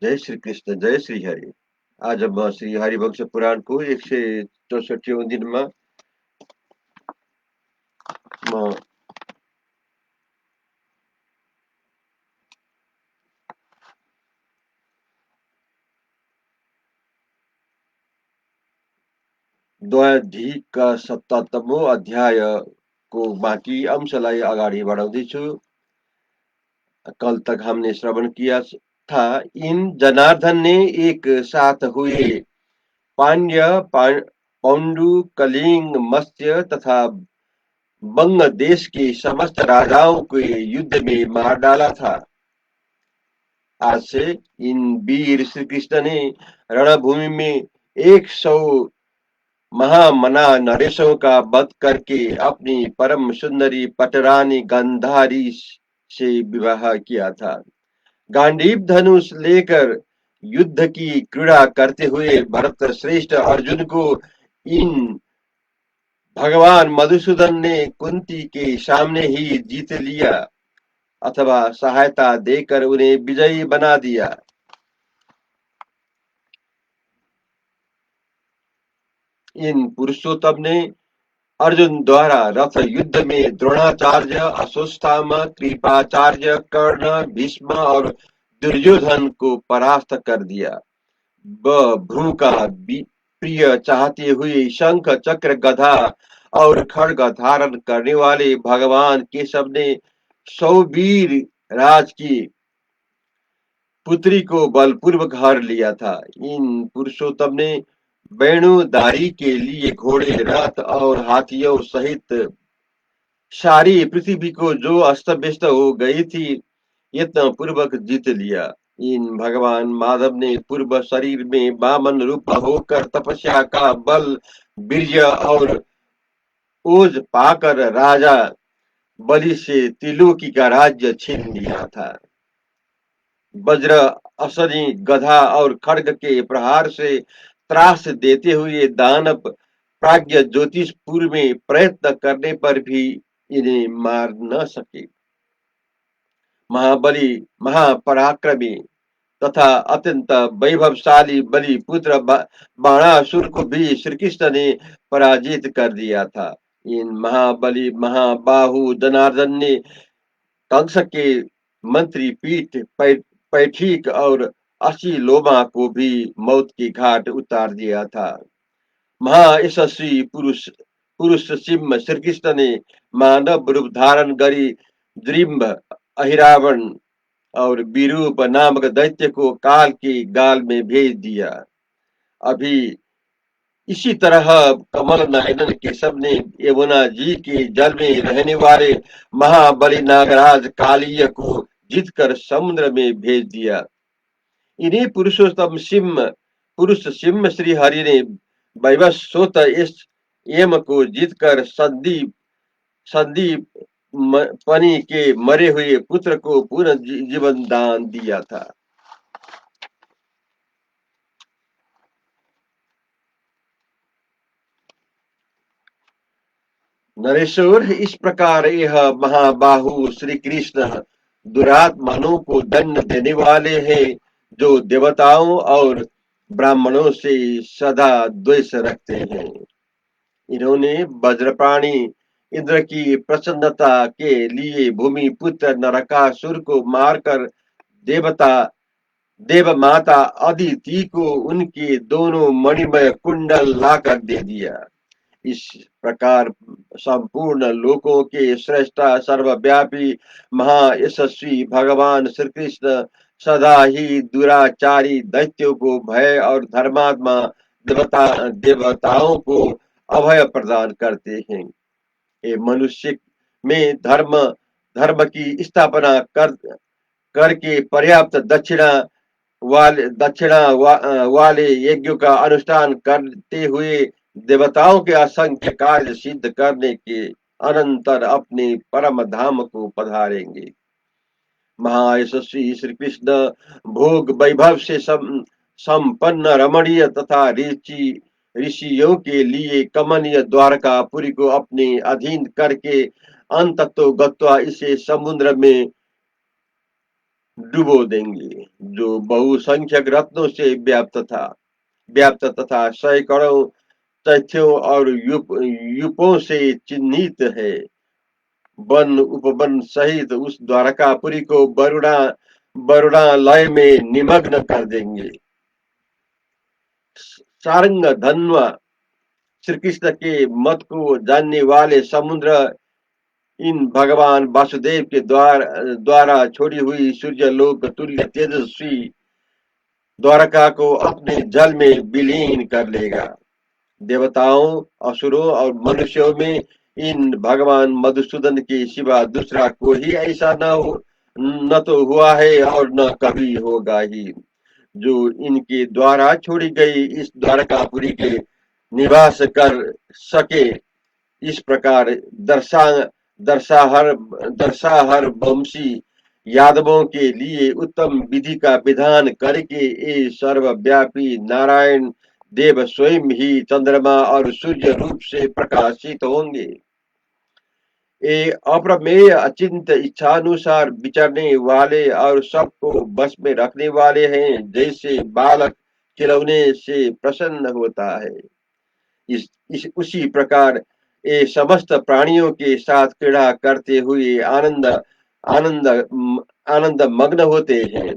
जय श्री कृष्ण, जय श्री हरि। आज हम श्री हरिवंश पुराण को 164 दिन में म द्वाधिक 70 अध्याय को बाकी अंशलाई अगाडि बढाउँदैछु। कल तक हमने श्रवण किया था। इन जनार्दन ने एक साथ हुए पांड्य, पांडु, कलिंग, मत्स्य तथा बंग देश के समस्त राजाओं को युद्ध में मार डाला था। आज से इन वीर श्री कृष्ण ने रणभूमि में 100 महामना नरेशों का वध करके अपनी परम सुंदरी पटरानी गंधारी से विवाह किया था। गांडीव धनुष लेकर युद्ध की क्रीड़ा करते हुए भरत श्रेष्ठ अर्जुन को इन भगवान मधुसूदन ने कुंती के सामने ही जीत लिया अथवा सहायता देकर उन्हें विजयी बना दिया। इन पुरुषोत्तम ने अर्जुन द्वारा रथ युद्ध में द्रोणाचार्य, अश्वत्थामा, कृपाचार्य, कर्ण, भीष्म और दुर्योधन को परास्त कर दिया। भ्रू का प्रिय चाहते हुए शंख, चक्र, गदा और खड्ग धारण करने वाले भगवान केशव ने सौवीर राज की पुत्री को बलपूर्वक हर लिया था। इन पुरुषोत्तम ने वेणुधारी के लिए घोड़े, रथ और हाथियों सहित सारी पृथ्वी को जो अस्त व्यस्त हो गई थी यत्न पूर्वक जीत लिया। इन भगवान माधव ने पूर्व शरीर में वामन रूप होकर तपस्या का बल, वीर्य और ओज पाकर राजा बलि से त्रिलोकी का राज्य छीन लिया था। वज्र, असनी, गधा और खड्ग के प्रहार से त्रास देते हुए दानव प्राज्ञ ज्योतिषपुर में प्रयत्न करने पर भी इन्हें मार न सके। महाबली, महापराक्रमी तथा अत्यंत वैभवशाली बलि पुत्र बाणासुर को भी श्री कृष्ण ने पराजित कर दिया था। इन महाबली महाबाहु जनार्दन ने कंस के मंत्री पीठ, पैठिक और 80 लोमा को भी मौत की घाट उतार दिया था। महायशस्वी पुरुष पुरुष सिंह श्री कृष्ण ने मानव रूप धारण करी द्रिम्ब, अहिरावण और विरूप नामक दैत्य को काल के गाल में भेज दिया। अभी इसी तरह कमल नयन केशव ने यमुना जी के जल में रहने वाले महाबली नागराज कालिय को जीतकर समुद्र में भेज दिया। इन्हीं पुरुषोत्तम सिंह पुरुष सिंह श्री हरि ने वैवस्वत इस यम को जीतकर संदीप संदीप पनी के मरे हुए पुत्र को पुनः जीवन दान दिया था। नरेश्वर, इस प्रकार यह महाबाहु श्री कृष्ण दुरात्मानों को दंड देने वाले हैं जो देवताओं और ब्राह्मणों से सदा द्वेष रखते हैं। इन्होंने वज्रप्राणी इंद्र की प्रसन्नता के लिए भूमि पुत्र नरकासुर को मारकर देवता देव माता अदिति को उनके दोनों मणिमय कुंडल लाकर दे दिया। इस प्रकार संपूर्ण लोकों के श्रेष्ठा सर्वव्यापी महायशस्वी भगवान श्री कृष्ण सदा ही दुराचारी दैत्यों को भय और धर्मात्मा देवताओं को अभय प्रदान करते हैं। ये मनुष्य में धर्म धर्म की स्थापना करके पर्याप्त वाले यज्ञों का अनुष्ठान करते हुए देवताओं के असंख्य कार्य सिद्ध करने के अनंतर अपने परम धाम को पधारेंगे। महायशस्वी श्री कृष्ण भोग वैभव से संपन्न रमणीय तथा ऋषियों के लिए कमनीय द्वारकापुरी को अपने अधीन करके अंततो गत्वा इसे समुद्र में डुबो देंगे, जो बहुसंख्यक रत्नों से व्याप्त तथा सैकड़ों तथ्यों और युगों से चिन्हित है। वन उपवन सहित उस द्वारकापुरी को वरुणालय में निमग्न कर देंगे। सारंग धन्वा श्री कृष्ण के मत को जानने वाले समुद्र इन भगवान वासुदेव के द्वारा छोड़ी हुई सूर्यलोक तुल्य तेजस्वी द्वारका को अपने जल में विलीन कर लेगा। देवताओं, असुरों और मनुष्यों में इन भगवान मधुसूदन के सिवा दूसरा कोई ऐसा न तो हुआ है और न कभी होगा ही, जो इनके द्वारा छोड़ी गई इस द्वारकापुरी के निवास कर सके। इस प्रकार दर्शा दर्शाहर दर्शाहर वंशी यादवों के लिए उत्तम विधि का विधान करके ये सर्वव्यापी नारायण देव स्वयं ही चंद्रमा और सूर्य रूप से प्रकाशित होंगे। ये अप्रमेय अचिंत इच्छानुसार विचरने वाले और सबको बस में रखने वाले हैं, जैसे बालक खिलौने से प्रसन्न होता है। इस उसी प्रकार ये समस्त प्राणियों के साथ क्रीड़ा करते हुए आनंद आनंद आनंद मग्न होते हैं।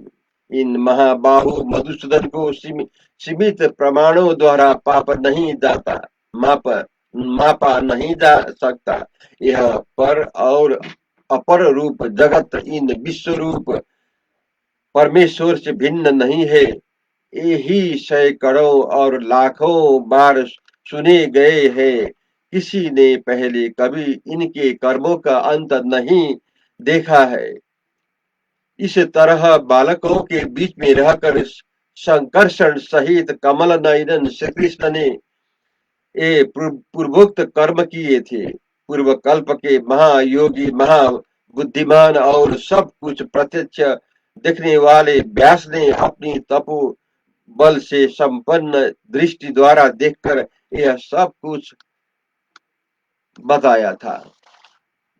इन महाबाहु मधुसूदन को सीमित प्रमाणों द्वारा मापा नहीं जा सकता। यह पर और अपर रूप जगत इन विश्व रूप परमेश्वर से भिन्न नहीं है। यही सैकड़ों और लाखों बार सुने गए हैं। किसी ने पहले कभी इनके कर्मों का अंत नहीं देखा है। इस तरह बालकों के बीच में रहकर संकर्षण सहित कमल नयन श्री कृष्ण ने ये पूर्वोक्त कर्म किए थे। पूर्व कल्प के महायोगी, महाबुद्धिमान और सब कुछ प्रत्यक्ष देखने वाले व्यास ने अपनी तपो बल से संपन्न दृष्टि द्वारा देखकर यह सब कुछ बताया था।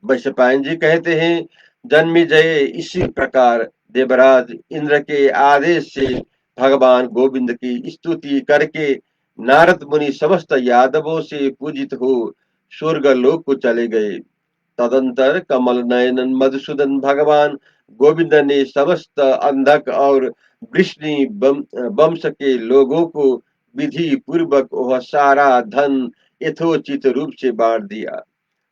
वैशंपायन जी कहते हैं, जन्मेजय इसी प्रकार देवराज इंद्र के आदेश से भगवान गोविंद की स्तुति करके नारद मुनि समस्त यादवों से पूजित हो स्वर्ग लोक को चले गए। तदंतर कमल नयन मधुसूदन भगवान गोविंद ने समस्त अंधक और वृष्णि वंश के लोगों को विधि पूर्वक वह सारा धन यथोचित रूप से बांट दिया।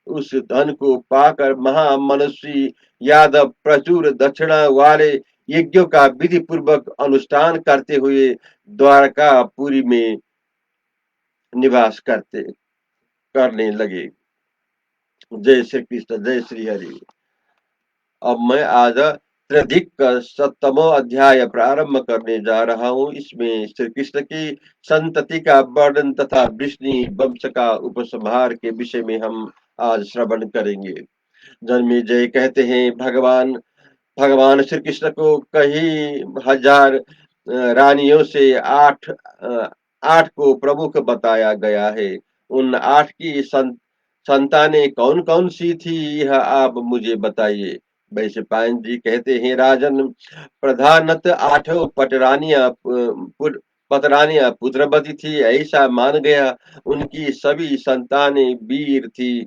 उस धन को पाकर महामनस्वी यादव प्रचुर दक्षिणा वाले यज्ञों का विधि पूर्वक अनुष्ठान करते हुए द्वारकापुरी में निवास करने लगे। जय श्री कृष्ण, जय श्री हरि। अब मैं आज त्रिधिक सप्तमो अध्याय प्रारंभ करने जा रहा हूँ। इसमें श्री कृष्ण की संतति का वर्णन तथा विष्णु वंश का उपसंहार के विषय में हम आज श्रवण करेंगे। जन्मेजय कहते हैं, भगवान श्री कृष्ण को कई हजार रानियों से आठ को प्रमुख बताया गया है। उन आठ की संतानें कौन कौन सी थी, यह आप मुझे बताइए। वैशंपायन जी कहते हैं, राजन, प्रधानत आठों पटरानियां पुत्रवती थी, ऐसा मान गया। उनकी सभी संतानें वीर थी।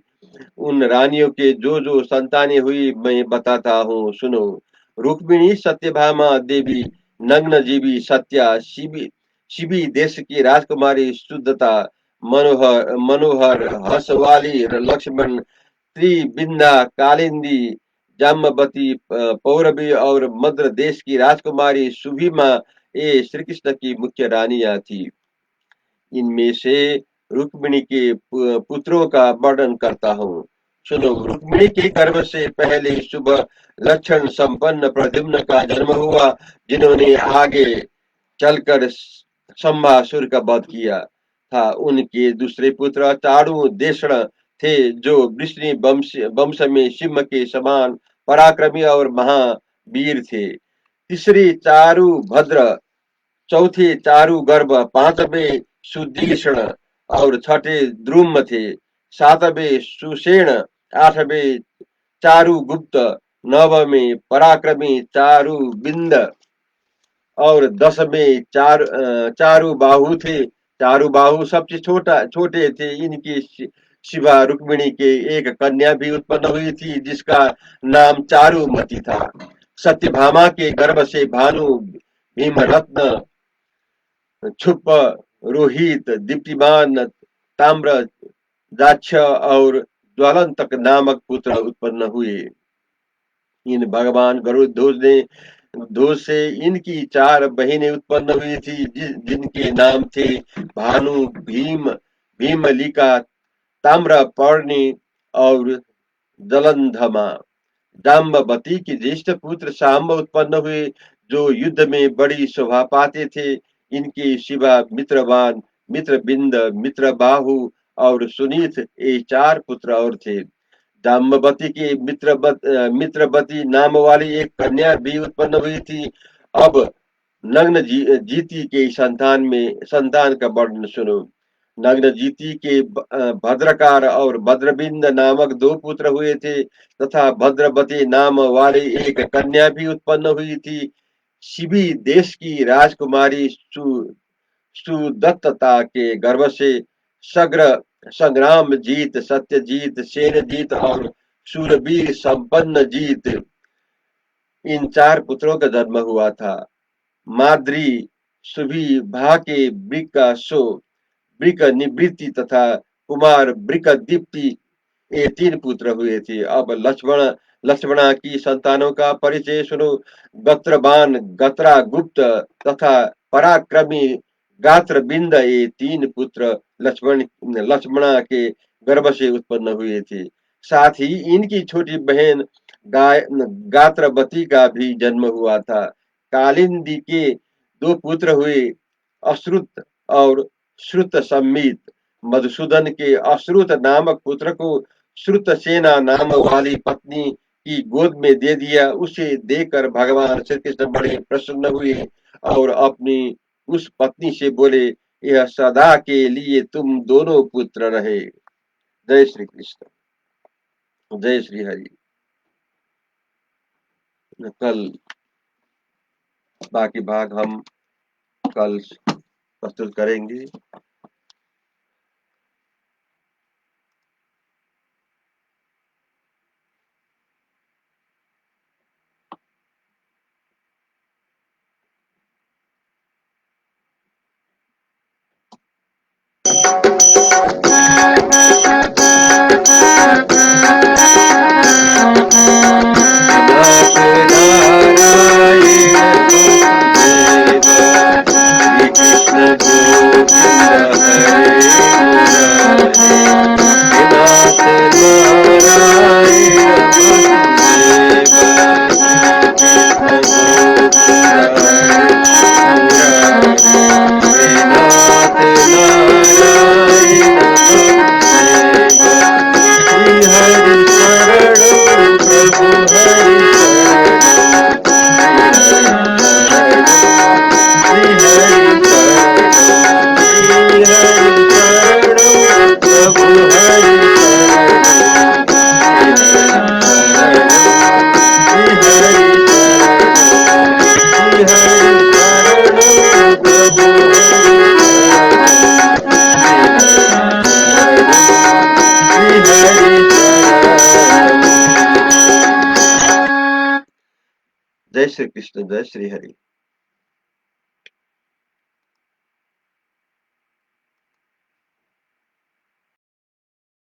उन रानियों के जो जो संतानें हुई मैं बताता हूँ, सुनो। रुक्मिणी, सत्यभामा देवी, नग्न जीवी सत्या, शिबी देश की राजकुमारी शुद्धता, मनोहर हर्ष वाली लक्ष्मण, त्रिबिंदा, कालिंदी, जाम्बवती, पौरवी और मद्र देश की राजकुमारी सुभीमा ये श्री कृष्ण की मुख्य रानियां थी। इनमें से रुक्मिणी के पुत्रों का वर्णन करता हूँ, सुनो। रुक्मिणी के गर्भ से पहले शुभ लक्षण संपन्न प्रद्युम्न का जन्म हुआ, जिन्होंने आगे चलकर शंभासुर का वध किया था। उनके दूसरे पुत्र चारु देशण थे, जो विष्णु वंश में सिंह के समान पराक्रमी और महावीर थे। तीसरी चारु भद्र, चौथे चारु गर्भ, पांचवें सुदीक्षण और छठे द्रुम थे। सातवें सुषेण, आठवें चारु गुप्त, 9 में पराक्रमी चारु बिंद और 10 में चारु बाहु थे। चारु बाहु सबसे छोटे थे। इनकी शिवा रुक्मिणी के एक कन्या भी उत्पन्न हुई थी जिसका नाम चारुमती था। सत्यभामा के गर्भ से भानु भीमरत्न क्षुप रोहित दीप्तिमान ताम्र दाक्ष और ज्वलंतक नामक पुत्र उत्पन्न हुए। इन भगवान गरुड़ ध्वज से इनकी 4 बहिनें उत्पन्न हुई थी जिनके नाम थे भानु भीमलिका ताम्रपर्णी और जलंधमा। जाम्बवती के ज्येष्ठ पुत्र सांब उत्पन्न हुए जो युद्ध में बड़ी शोभा पाते थे। इनके शिवा मित्रवान मित्रबिंद मित्रबाहु और सुनीत ये 4 पुत्र और थे। जाम्बवती के मित्रवती नाम वाली एक कन्या भी उत्पन्न हुई थी। अब नग्न जीती के संतान का वर्णन सुनो। नग्न जीती के भद्रकार और भद्रबिंद नामक 2 पुत्र हुए थे तथा भद्रवती नाम वाली एक कन्या भी उत्पन्न हुई थी। शिबी देश की राजकुमारी सुदत्तता के गर्भ से सग्र संग्राम जीत सत्यजीत सेनजीत और शूरवीर संपन्न जीत इन 4 पुत्रों का जन्म हुआ था। माद्री सुभी भाके ब्रिकाशो ब्रिक निवृत्ति तथा कुमार ब्रिक दीप्ति ये 3 पुत्र हुए थे। अब लक्ष्मणा की संतानों का परिचय सुनो। गत्रबान गत्रा गुप्त तथा पराक्रमी गात्रबिंद ये 3 पुत्र लक्ष्मणा के गर्भ से उत्पन्न हुए थे। साथ ही इनकी छोटी बहन गात्रवती का भी जन्म हुआ था। कालिंदी के 2 पुत्र हुए अश्रुत और श्रुत सम्मित। मधुसूदन के अश्रुत नामक पुत्र को श्रुतसेना नाम वाली पत्नी की गोद में दे दिया। उसे देकर भगवान श्री कृष्ण बड़े प्रसन्न हुए और अपनी उस पत्नी से बोले यह सदा के लिए तुम दोनों पुत्र रहे। जय श्री कृष्ण जय श्री हरि। कल बाकी भाग हम कल प्रस्तुत करेंगे। जय श्री कृष्ण जय श्री हरि।